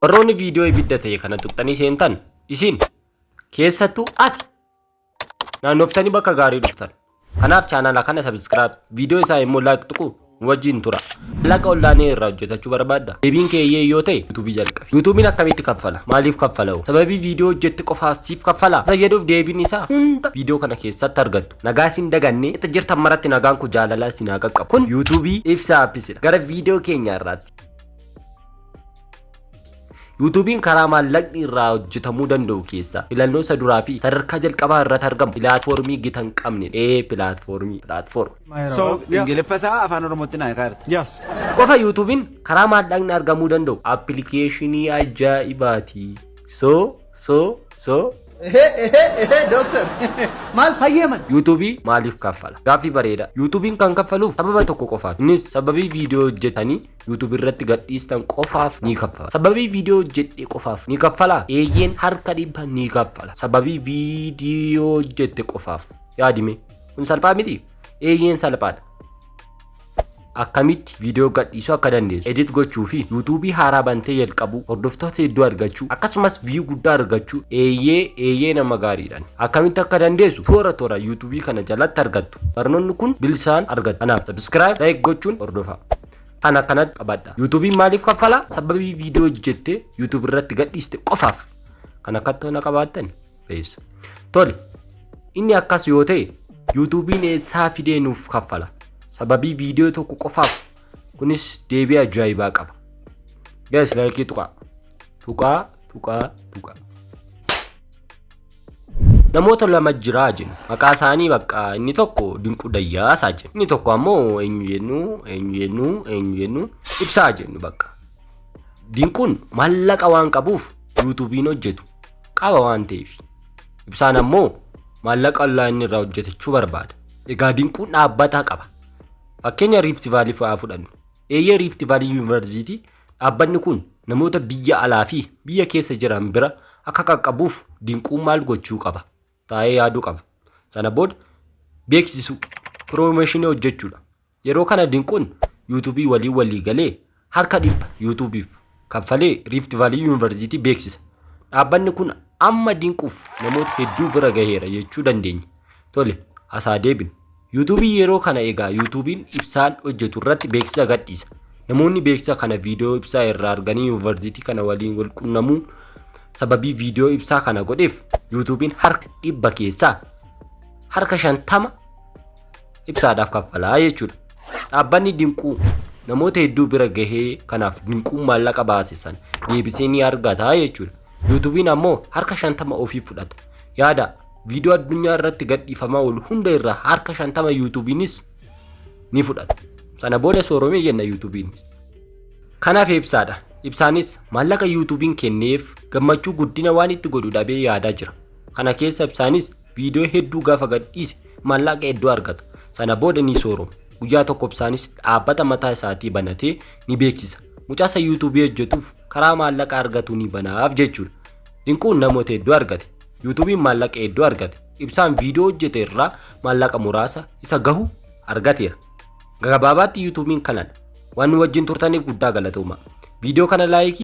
Warroonni viidiyoo ibidda ta'e kana tuqxanii seentan isin keessattuu ati naannooftanii bakka gaarii dhuftan. Kanaaf chaanala kana subscribe, viidiyoo isaa immoo like tuqu wajjin tura. Laqa onlaayinii irraa hojjetachuu barbaadda? Deebiin kee yoo ta'e YouTube jalqabi. YouTubein akkamitti kaffala? Maaliif kaffala? Sababii viidiyoo hojjette qofaaf siif kaffala? Sayyaduuf deebiin isaa hunda viidiyoo kana keessatti argattu. Nagaa sin daganne itti jirtan maratti nagaan ku jaalalaa sin haa qaqqabu. Kun YouTube ibsaa appisidha. Gara viidiyoo keenya irraatti. YouTubein karaa maallaqni irraa hojjetamuu danda'u keessa filannoo isa duraa fi sadarkaa jalqabaa irratti argamu pilaatfoormii gita hin qabne pilaatfoormii. So ingiliffasa afaan oromootti naa kaarta. Yes. Qofa YouTubein karaa maallaqni argamuu danda'u appilikeeshinii ajaa'ibaati. So Doctor. Maal fayyeeman? YouTube maaliif kaffala? Gaaffii bareeda. YouTubein kan kaffaluuf sababa tokko qofaaf. Innis sababii viidiyoo hojjetanii YouTube irratti gadhiistan qofaaf ni kaffala. Sababii viidiyoo hojjette qofaaf ni kaffala. Eeyyeen harka dhibba ni kaffala. Sababii viidiyoo hojjette qofaaf. Yaadime. Kun salphaa miti? Eeyyeen salphaadha. Akkamitti viidiyoo gadhiisuu akka dandeessu edit gochuu fi YouTube haaraa bantee jalqabu hordoftoota hedduu argachuu akkasumas view guddaa argachuu eeyyee nama gaariidhaan akkamitti akka dandeessu toora YouTube kana jalatti argattu. Barnoonni kun bilisaan argattu. Kanaaf subscribe, like gochuun hordofaa. Kana kanatti qabadha. YouTubein maaliif kaffala? Sababii viidiyoo hojjette YouTube irratti gadhiiste qofaaf. Kana akkatti na qabaattan beessa. Tole. Inni akkas yoo ta'e YouTubein eessaa fidee nuuf kaffala? Sababii viidiyoo tokko qofaaf. Kunis deebii ajaa'ibaa qaba. Guys, like tuqaa. Namoota lama jiraa jennu. Maqaa isaanii bakka inni tokko Dinquu Dayyaasaa jennu. Inni tokko ammoo eenyu jennu Ibsaa jennu bakka. Dinquun maallaqa waan qabuuf YouTubein hojjetu qaba waan ta'eef. Ibsaan ammoo maallaqa online irraa hojjetachuu barbaada. Egaa Dinquun dhaabbataa qaba. Fakkeenya Rift Valley fa'aa fudhannu. Eeyyee Rift Valley University dhaabbanni kun namoota biyya alaa fi biyya keessa jiran bira akka qaqqabuuf Dinquun maal gochuu qaba? Taa'ee yaaduu qaba. Sana booda beeksisuu promotion hojjechuudha. Yeroo kana Dinquun YouTube walii galee harka dhibba YouTubeif kaffalee Rift Valley University beeksisa. Dhaabbanni kun amma Dinquuf namoota hedduu bira gaheera jechuu dandeenya. Tole, asaa deebinu. YouTube yeroo kana egaa YouTubein ibsaan hojjetu irratti beeksisa gadhiisa. Namoonni beeksisa kana viidiyoo ibsaa irraa arganii University kana waliin wal qunnamuu sababii viidiyoo ibsaa kana godheef YouTubein harka dhibba keessaa harka 50 ibsaadhaaf kaffalaa jechuudha. Dhaabbanni Dinquu namoota hedduu bira gahee kanaaf Dinquun maallaqa baase san deebisee ni argata jechuudha. YouTubein ammoo harka 50 ofii fudhata. Yaada viidiyoo addunyaa irratti gadhiifamaa oolu hunda irraa harka 50 YouTubeinis ni fudhata. Sana booda sooromee jenna YouTubein. Kanaaf ibsaadha. Ibsaanis maallaqa YouTubein kenneef gammachuu guddina waan itti godhu dhabee yaadaa jira. Kana keessa ibsaanis viidiyoo hedduu gaafa gadhiise maallaqa hedduu argata. Sana booda ni sooroma. Guyyaa tokko ibsaanis dhaabbata mataa isaatii banatee ni beeksisa. Mucaasa YouTube hojjetuuf karaa maallaqa argatu ni banaaf jechuudha. Dinquun namoota hedduu argate. YouTubein maallaqa hedduu argate. Ibsaan viidiyoo hojjete irraa maallaqa muraasa isa gahu argateera. Gabaabaatti YouTubein kanaan waan wajjin turtaniif guddaa galatooma. Viidiyoo kana like